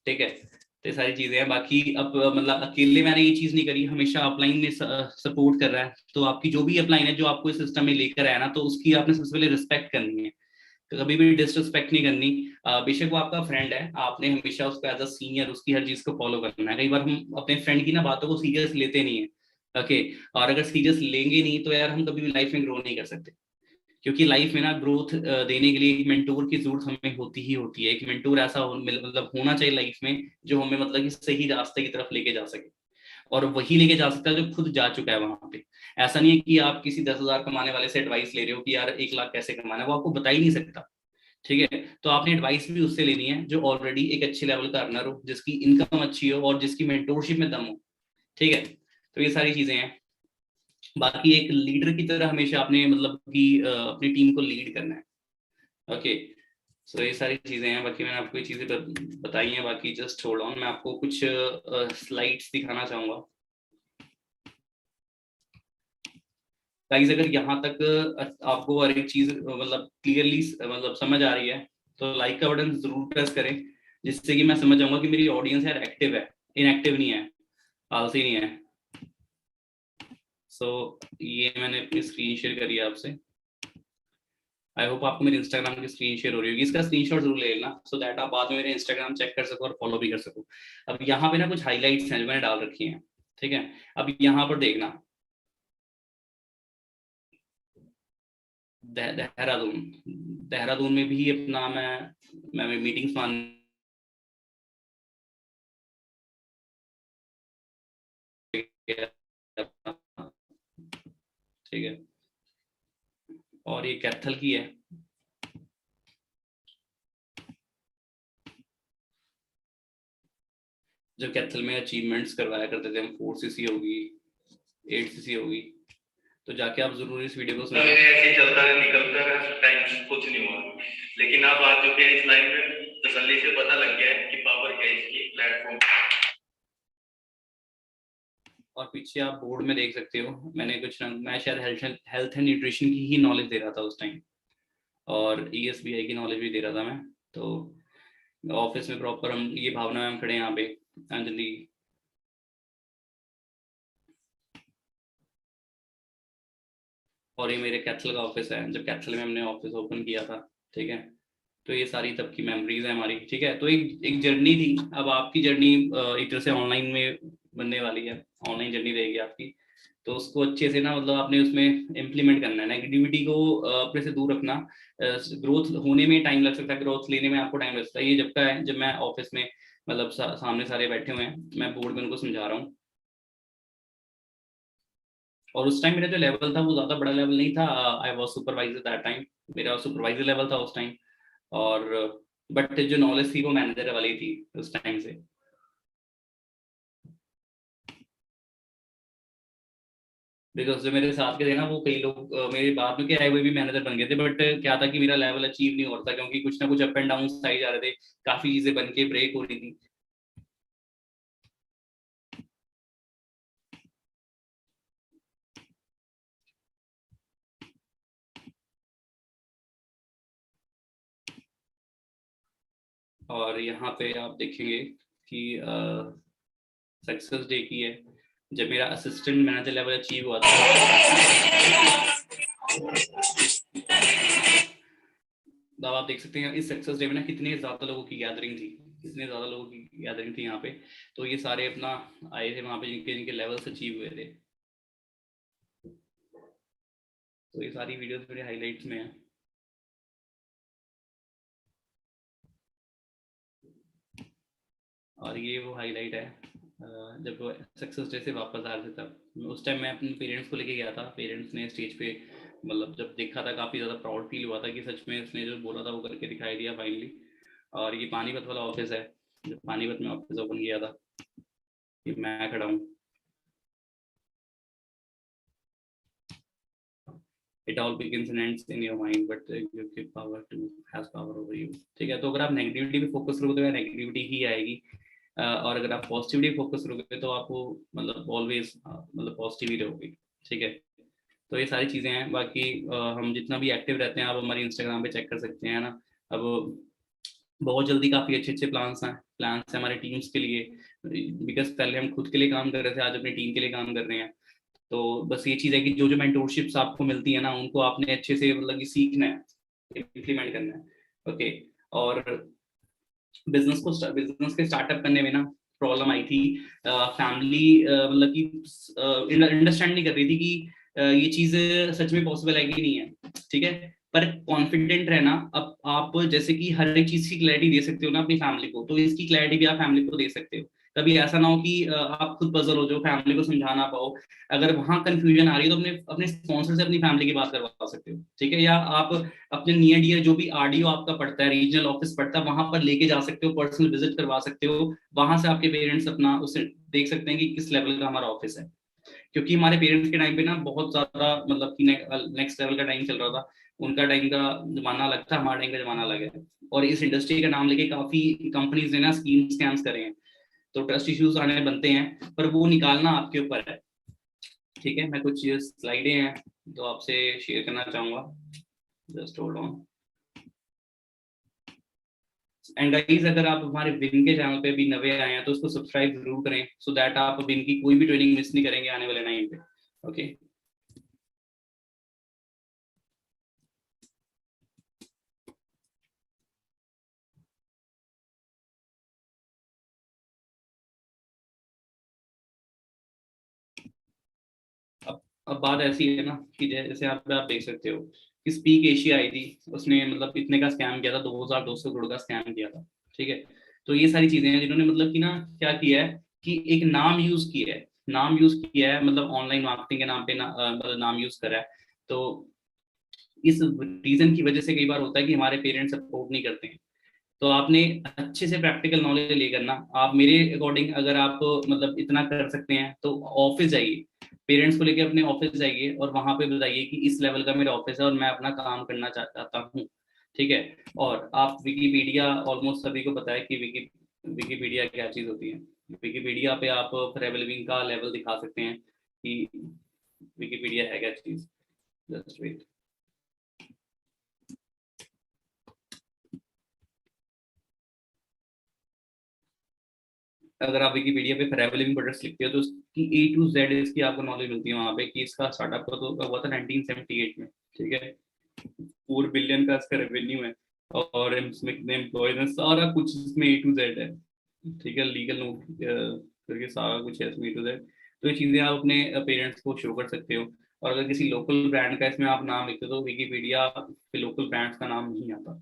ठीक है। तो ये सारी चीजें हैं। बाकी अब मतलब अकेले मैंने ये चीज नहीं करी, हमेशा अपलाइन ने सपोर्ट कर रहा है। तो आपकी जो भी अपलाइन है जो आपको इस सिस्टम में लेकर आया ना, तो उसकी आपने सबसे पहले रिस्पेक्ट करनी है, कभी भी डिसरिस्पेक्ट नहीं करनी। बेशक वो आपका फ्रेंड है, आपने हमेशा उसको एज अ सीनियर उसकी हर चीज को फॉलो करना है। कई बार हम अपने फ्रेंड की ना बातों को सीरियस लेते नहीं है, ओके। और अगर सीरियस लेंगे नहीं तो यार हम कभी भी लाइफ में ग्रो नहीं कर सकते। क्योंकि लाइफ में ना ग्रोथ देने के लिए एक मेंटोर की जरूरत हमें होती ही होती है। एक मेंटोर ऐसा मतलब होना चाहिए लाइफ में जो हमें मतलब कि सही रास्ते की तरफ लेके जा सके। और वही लेके जा सकता है जो खुद जा चुका है वहां पे। ऐसा नहीं है कि आप किसी 10,000 कमाने वाले से एडवाइस ले रहे हो कि यार 1 लाख कैसे कमाना है, वो आपको बता ही नहीं सकता, ठीक है। तो आपने एडवाइस भी उससे लेनी है जो ऑलरेडी एक अच्छे लेवल का अर्नर हो, जिसकी इनकम अच्छी हो और जिसकी मेंटोरशिप में दम हो, ठीक है। तो ये सारी चीजें हैं। बाकी एक लीडर की तरह हमेशा आपने मतलब कि अपनी टीम को लीड करना है, ओके। सो ये सारी चीजें हैं। बाकी मैंने आपको ये चीजें बताई हैं। बाकी जस्ट होल्ड ऑन, मैं आपको कुछ स्लाइड्स दिखाना चाहूंगा। गाइस अगर यहाँ तक आपको हर एक चीज मतलब क्लियरली मतलब समझ आ रही है तो लाइक का बटन जरूर प्रेस करें, जिससे कि मैं समझ जाऊंगा कि मेरी ऑडियंस यार एक्टिव है, इनएक्टिव नहीं है, आलसी नहीं है। सो ये मैंने अपनी स्क्रीन शेयर करी है आपसे। आई होप आपको मेरे इंस्टाग्राम की स्क्रीन शेयर हो रही होगी। इसका स्क्रीनशॉट जरूर ले लेना सो दैट आप बाद में मेरे इंस्टाग्राम चेक कर सको और फॉलो भी कर सको। अब यहाँ पे ना कुछ हाईलाइट्स हैं जो मैंने डाल रखी हैं, ठीक है। अब यहाँ पर देखना, देहरादून, देहरादून में भी अपना मैं मीटिंग्स मान, ठीक है। और ये कैथल की है, जो कैथल में अचीवमेंट्स करवाया करते थे हम, 4 सीसी होगी, 8 सीसी होगी। तो जाके आप जरूर इस वीडियो को सुनिए। ऐसे चलता रहा निकलता रहा, टाइम कुछ नहीं हुआ, लेकिन अब आ चुके हैं इस लाइन में, तसल्ली से पता लग गया है कि पावर क्या है इसकी प्लेटफॉर्म। और पीछे आप बोर्ड में देख सकते हो, मैंने कुछ मैं शायद हेल्थ एंड न्यूट्रिशन की ही नॉलेज दे रहा था उस टाइम, और ESBI की नॉलेज भी दे रहा था मैं। तो ऑफिस में प्रॉपर हम ये भावना में हम खड़े हैं यहाँ पे, अंजलि। और ये मेरे कैथल का ऑफिस है, जब कैथल में हमने ऑफिस ओपन किया था, ठीक है। तो ये सारी तब की मेमोरीज है हमारी, ठीक है। तो एक एक जर्नी थी। अब आपकी जर्नी एक तरह से ऑनलाइन में बनने वाली है, ऑनलाइन जर्नी रहेगी आपकी। तो उसको अच्छे से ना मतलब आपने उसमें इम्प्लीमेंट करना है, नेगेटिविटी को अपने से दूर रखना। ग्रोथ होने में टाइम लग सकता है, ग्रोथ लेने में आपको टाइम लग सकता है। ये जब का है जब मैं ऑफिस में मतलब सामने सारे बैठे हुए हैं, मैं बोर्ड में उनको समझा रहा हूँ। और उस टाइम मेरा जो लेवल था वो ज्यादा बड़ा लेवल नहीं था, I was supervisor that time, मेरा सुपरवाइजर लेवल था उस टाइम। और बट जो नॉलेज थी वो मैनेजर वाली थी उस टाइम से। बिकॉज जो मेरे साथ के थे ना वो कई लोग मेरे बाद में क्या है वो भी मैनेजर बन गए थे, बट क्या था कि मेरा लेवल अचीव नहीं हो रहा था, क्योंकि कुछ ना कुछ अप एंड डाउन आई जा रहे थे, काफी चीजें बन के ब्रेक हो रही थी। और यहाँ पे आप देखेंगे कि सक्सेस डे की है, जब मेरा असिस्टेंट मैनेजर लेवल अचीव हुआ था। अब आप देख सकते हैं इस सक्सेस डे में ना कितने ज्यादा लोगों की गैदरिंग थी, कितने ज्यादा लोगों की गैदरिंग थी यहाँ पे। तो ये सारे अपना आए थे वहाँ पे जिनके जिनके लेवल्स अचीव हुए थे। तो ये सारी वीडियोस मेरे हाइलाइट्स में है। और ये वो हाईलाइट है जब वो सक्सेस डे से वापस आ रहे थे तब। उस टाइम मैं अपने पेरेंट्स को लेके गया था, पेरेंट्स ने स्टेज पे मतलब जब देखा था काफ़ी ज़्यादा प्राउड फील हुआ था कि सच में उसने जो बोला था वो करके दिखाई दिया फाइनली। और ये पानीपत वाला ऑफिस है, जब पानीपत में ऑफिस ओपन किया था, ये मैं खड़ा हूँ। It all begins and ends in your mind, but you give power to has power over you। ठीक है, तो अगर आप नेगेटिविटी पे फोकस करोगे तो नेगेटिविटी ही आएगी, और अगर आप पॉजिटिविटी फोकस करोगे तो आपको मतलब ऑलवेज मतलब पॉजिटिव ही रहोगे। ठीक है, तो ये सारी चीज़ें हैं। बाकी हम जितना भी एक्टिव रहते हैं आप हमारी इंस्टाग्राम पे चेक कर सकते हैं ना। अब बहुत जल्दी काफ़ी अच्छे अच्छे प्लान्स हैं हमारे टीम्स के लिए, बिकॉज पहले हम खुद के लिए काम कर रहे थे, आज अपनी टीम के लिए काम कर रहे हैं। तो बस ये चीज़ है कि जो जो मेंटोरशिप्स आपको मिलती है ना उनको आपने अच्छे से मतलब कि सीखना है, इम्प्लीमेंट करना है। ओके, और बिजनेस के स्टार्टअप करने में ना प्रॉब्लम आई थी। फैमिली मतलब कि अंडरस्टैंड नहीं कर रही थी कि ये चीज सच में पॉसिबल है कि नहीं है। ठीक है, पर कॉन्फिडेंट रहना। अब आप जैसे कि हर एक चीज की क्लैरिटी दे सकते हो ना अपनी फैमिली को, तो इसकी क्लैरिटी भी आप फैमिली को दे सकते हो। कभी ऐसा ना हो कि आप खुद पजल हो जाओ, फैमिली को समझा ना पाओ। अगर वहां कंफ्यूजन आ रही है तो अपने अपने स्पॉन्सर से अपनी फैमिली की बात करवा सकते हो। ठीक है, या आप अपने नियर डियर जो भी आरडीओ आपका पड़ता है, रीजनल ऑफिस पड़ता है, वहां पर लेके जा सकते हो, पर्सनल विजिट करवा सकते हो। वहां से आपके पेरेंट्स अपना उसे देख सकते हैं कि किस लेवल का हमारा ऑफिस है। क्योंकि हमारे पेरेंट्स के टाइम पे ना बहुत ज्यादा मतलब कि नेक्स्ट लेवल का टाइम चल रहा था। उनका टाइम का जमाना अलग था, हमारा टाइम का जमाना अलग है। और इस इंडस्ट्री का नाम लेके काफी कंपनीज ने ना स्कीम स्कैम्स करे हैं, तो ट्रस्ट इश्यूज आने बनते हैं, पर वो निकालना आपके ऊपर है। ठीक है, मैं कुछ स्लाइडें हैं जो आपसे शेयर करना चाहूंगा, just hold on. And guys, अगर आप हमारे विन के चैनल पे भी नए आए हैं तो उसको सब्सक्राइब जरूर करें, सो दैट आप विन की कोई भी ट्रेनिंग मिस नहीं करेंगे आने वाले टाइम पे। ओके, अब बात ऐसी है ना कि जैसे आप देख सकते हो कि स्पीक एशिया आई थी, उसने मतलब इतने का स्कैम किया था, 2200 करोड़ का स्कैम किया था। ठीक है, तो ये सारी चीजें हैं जिन्होंने मतलब कि ना क्या किया है कि एक नाम यूज किया है, नाम यूज किया है मतलब ऑनलाइन मार्केटिंग के नाम पे मतलब नाम यूज करा है। तो इस रीजन की वजह से कई बार होता है कि हमारे पेरेंट्स सपोर्ट नहीं करते हैं। तो आपने अच्छे से प्रैक्टिकल नॉलेज लेकर ना, आप मेरे अकॉर्डिंग अगर आप मतलब इतना कर सकते हैं तो ऑफिस जाइए, पेरेंट्स को लेके अपने ऑफिस जाइए और वहां पे बताइए कि इस लेवल का मेरा ऑफिस है और मैं अपना काम करना चाहता हूँ। ठीक है, और आप विकीपीडिया, ऑलमोस्ट सभी को पता है कि विकीपीडिया क्या चीज होती है। विकीपीडिया पे आप फॉरएवर लिविंग का लेवल दिखा सकते हैं कि विकीपीडिया है क्या चीज। Just wait. अगर आप विकीपीडिया पे फॉरएवर लिविंग प्रोडक्ट्स लिखते हो तो उसकी ए टू जेड इसकी आपको नॉलेज मिलती है वहां पे कि इसका स्टार्टअप तो हुआ था 1978 में। ठीक है, 4 बिलियन का इसका रेवेन्यू है, और इसमें कितने एम्प्लॉयज हैं, सारा कुछ इसमें ए टू जेड है। ठीक है, लीगल नोट करके सारा कुछ है इसमें ए टू जेड। तो ये चीजें आप अपने पेरेंट्स को शो कर सकते हो। और अगर किसी लोकल ब्रांड का इसमें आप नाम लिखते हो तो विकीपीडिया पे लोकल ब्रांड्स का नाम नहीं आता।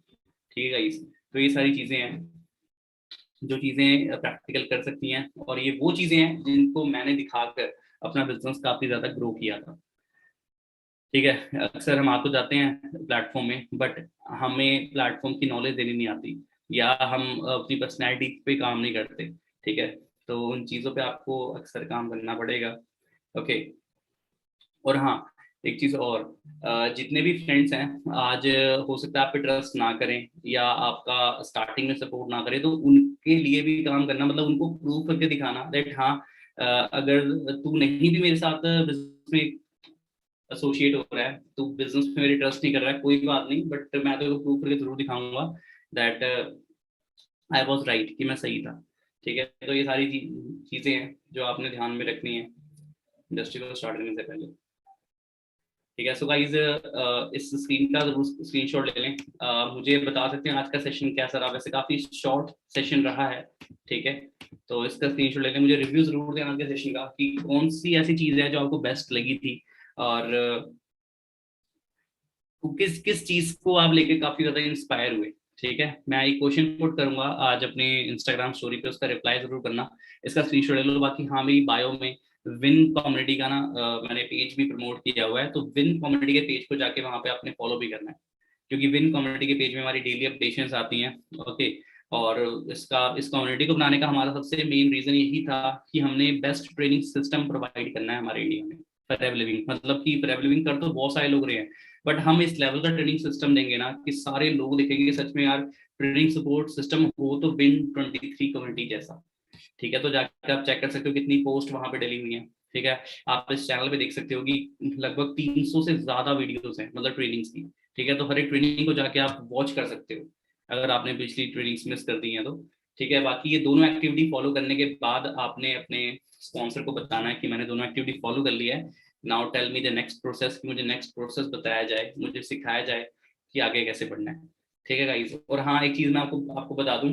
ठीक है guys? तो ये सारी चीजें हैं जो चीजें प्रैक्टिकल कर सकती हैं, और ये वो चीजें हैं जिनको मैंने दिखाकर अपना बिजनेस काफी ज्यादा ग्रो किया था। ठीक है, अक्सर हम आ तो जाते हैं प्लेटफॉर्म में, बट हमें प्लेटफॉर्म की नॉलेज देनी नहीं आती, या हम अपनी पर्सनैलिटी पे काम नहीं करते। ठीक है, तो उन चीज़ों पे आपको अक्सर काम करना पड़ेगा। ओके, और हाँ, एक चीज और, जितने भी फ्रेंड्स हैं आज हो सकता है आप पे ट्रस्ट ना करें या आपका स्टार्टिंग में सपोर्ट ना करें, तो उनके लिए भी काम करना मतलब उनको प्रूव करके दिखाना दैट हाँ, अगर तू नहीं भी मेरे साथ बिजनेस में एसोसिएट हो रहा है, तो बिजनेस में मेरे ट्रस्ट नहीं कर रहा है, कोई बात नहीं, बट मैं तो प्रूव करके जरूर दिखाऊंगा दैट आई वॉज राइट, कि मैं सही था। ठीक है, तो ये सारी चीजें हैं जो आपने ध्यान में रखनी है इंडस्ट्री को स्टार्ट करने से पहले। ठीक है, सो गाइज इस स्क्रीन का जरूर स्क्रीनशॉट ले लें। मुझे बता सकते हैं आज का सेशन कैसा रहा, वैसे काफी शॉर्ट सेशन रहा है। ठीक है, तो इसका स्क्रीनशॉट ले लें, मुझे रिव्यू जरूर देना आज के सेशन का कि कौन सी ऐसी चीज है जो आपको बेस्ट लगी थी, और किस किस चीज को आप लेके काफी ज्यादा इंस्पायर हुए। ठीक है, मैं एक क्वेश्चन पुट करूंगा आज अपने इंस्टाग्राम स्टोरी पे, उसका रिप्लाई जरूर करना, इसका स्क्रीनशॉट ले लो। बाकी हाँ, मेरी बायो में विन कम्युनिटी का ना मैंने पेज भी प्रमोट किया हुआ है, तो विन कम्युनिटी के पेज को जाके वहां पे आपने फॉलो भी करना है, क्योंकि विन कम्युनिटी के पेज में हमारी डेली अपडेशंस आती हैं। ओके, और इस कम्युनिटी को बनाने का हमारा सबसे मेन रीजन यही था कि हमने बेस्ट ट्रेनिंग सिस्टम प्रोवाइड करना है हमारे इंडिया में फॉर लिविंग। मतलब कि फॉर लिविंग कर तो बहुत सारे लोग रहे हैं, बट हम इस लेवल का ट्रेनिंग सिस्टम देंगे ना कि सारे लोग देखेंगे सच में यार, ट्रेनिंग सपोर्ट सिस्टम हो तो विन 23 कम्युनिटी जैसा। ठीक है, तो जाकर आप चेक कर सकते हो कितनी पोस्ट वहां पे डली हुई है। ठीक है, आप इस चैनल पे देख सकते हो कि लगभग 300 से ज्यादा वीडियोस हैं, मतलब ट्रेनिंग्स की। ठीक है, तो हर एक ट्रेनिंग को जाके आप वॉच कर सकते हो अगर आपने पिछली ट्रेनिंग्स मिस कर दी हैं तो। ठीक है, बाकी ये दोनों एक्टिविटी फॉलो करने के बाद आपने अपने स्पॉन्सर को बताना है कि मैंने दोनों एक्टिविटी फॉलो कर लिया है, now tell me the next process, कि मुझे नेक्स्ट प्रोसेस बताया जाए, मुझे सिखाया जाए कि आगे कैसे बढ़ना है। ठीक है गाइस, और हाँ एक चीज मैं आपको आपको बता दूं,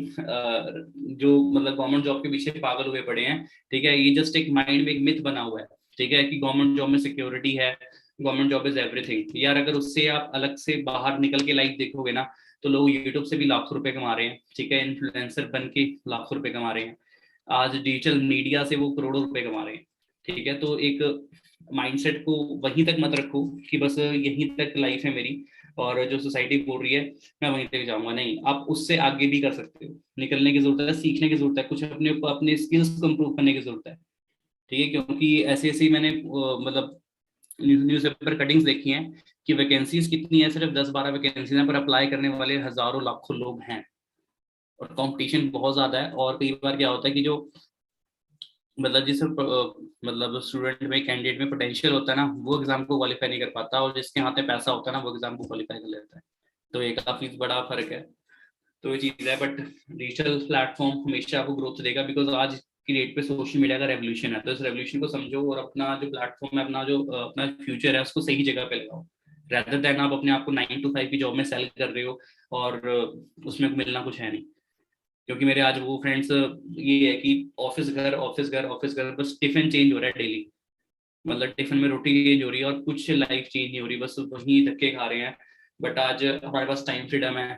जो मतलब गवर्नमेंट जॉब के पीछे पागल हुए पड़े हैं, ठीक है, ये जस्ट एक माइंड में एक मिथ बना हुआ है। ठीक है, कि गवर्नमेंट जॉब में सिक्योरिटी है, गवर्नमेंट जॉब इज एवरीथिंग। यार अगर उससे आप अलग से बाहर निकल के लाइफ देखोगे ना, तो लोग यूट्यूब से भी लाखों रुपए कमा रहे हैं। ठीक है, इन्फ्लुएंसर बन के लाखों रुपए कमा रहे हैं, आज डिजिटल मीडिया से वो करोड़ों रुपए कमा रहे हैं। ठीक है, तो एक माइंडसेट को वहीं तक मत रखो कि बस यहीं तक लाइफ है मेरी, और जो सोसाइटी बोल रही है मैं वहीं तक जाऊंगा। नहीं, आप उससे आगे भी कर सकते हो, निकलने की जरूरत है, सीखने की जरूरत है, कुछ अपने अपने स्किल्स को इम्प्रूव करने की जरूरत है। ठीक है, क्योंकि ऐसे ऐसे ही मैंने मतलब न्यूज़पेपर कटिंग्स देखी हैं कि वैकेंसीज कितनी है, सिर्फ 10-12 वैकेंसीज हैं, पर अप्लाई करने वाले हजारों लाखों लोग हैं, और कंपटीशन बहुत ज्यादा है। और कई बार क्या होता है कि जो मतलब जिस मतलब स्टूडेंट में कैंडिडेट में पोटेंशियल होता है ना, वो एग्जाम को क्वालिफाई नहीं कर पाता, और जिसके हाथ में पैसा होता है ना, वो एग्जाम को क्वालिफाई कर लेता है। तो ये काफी बड़ा फर्क है। तो ये चीज है, बट डिजिटल प्लेटफॉर्म हमेशा आपको ग्रोथ देगा, बिकॉज आज की डेट पे सोशल मीडिया का रेवोल्यूशन है। तो इस रेवोल्यूशन को समझो और अपना जो प्लेटफॉर्म है, अपना जो अपना फ्यूचर है, उसको सही जगह पे लगाओ, rather देन आप अपने आप को 9 to 5 की जॉब में सेल कर रहे हो, और उसमें मिलना कुछ है नहीं। क्योंकि मेरे आज वो फ्रेंड्स ये है कि ऑफिस घर ऑफिस घर ऑफिस घर, बस टिफिन चेंज हो रहा है डेली, मतलब टिफिन में रोटी चेंज हो रही है और कुछ लाइफ चेंज नहीं हो रही, बस वही धक्के खा रहे हैं। बट आज हमारे पास टाइम फ्रीडम है,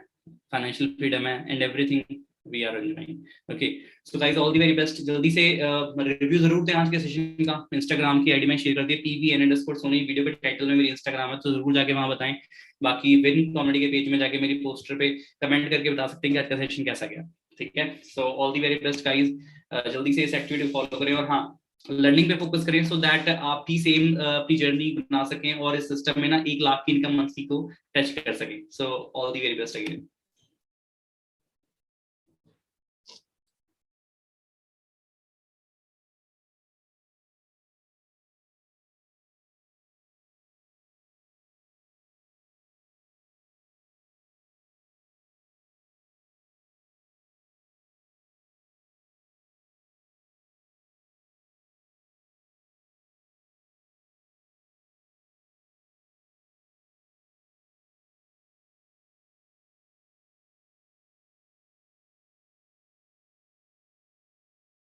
फाइनेंशियल फ्रीडम है, and everything we are enjoying. Okay, so guys all the very best. जल्दी से रिव्यू जरूर दें आज के सेशन का, इंस्टाग्राम की आईडी में शेयर कर दिए, pvn_सोनी, वीडियो के टाइटल में मेरी इंस्टाग्राम है, तो जरूर जाके वहां बताएं। बाकी विन कॉमेडी के पेज में जाके मेरी पोस्टर पे कमेंट करके बता सकते हैं कि आज का सेशन कैसा गया। ठीक है, so all the very best guys, जल्दी से इस एक्टिविटी को फॉलो करें, और हाँ, लर्निंग पे फोकस करें, सो दैट आप भी सेम अपनी जर्नी बना सकें और इस सिस्टम में ना 1 लाख की इनकम मंथली को टच कर सकें। So all the very best again.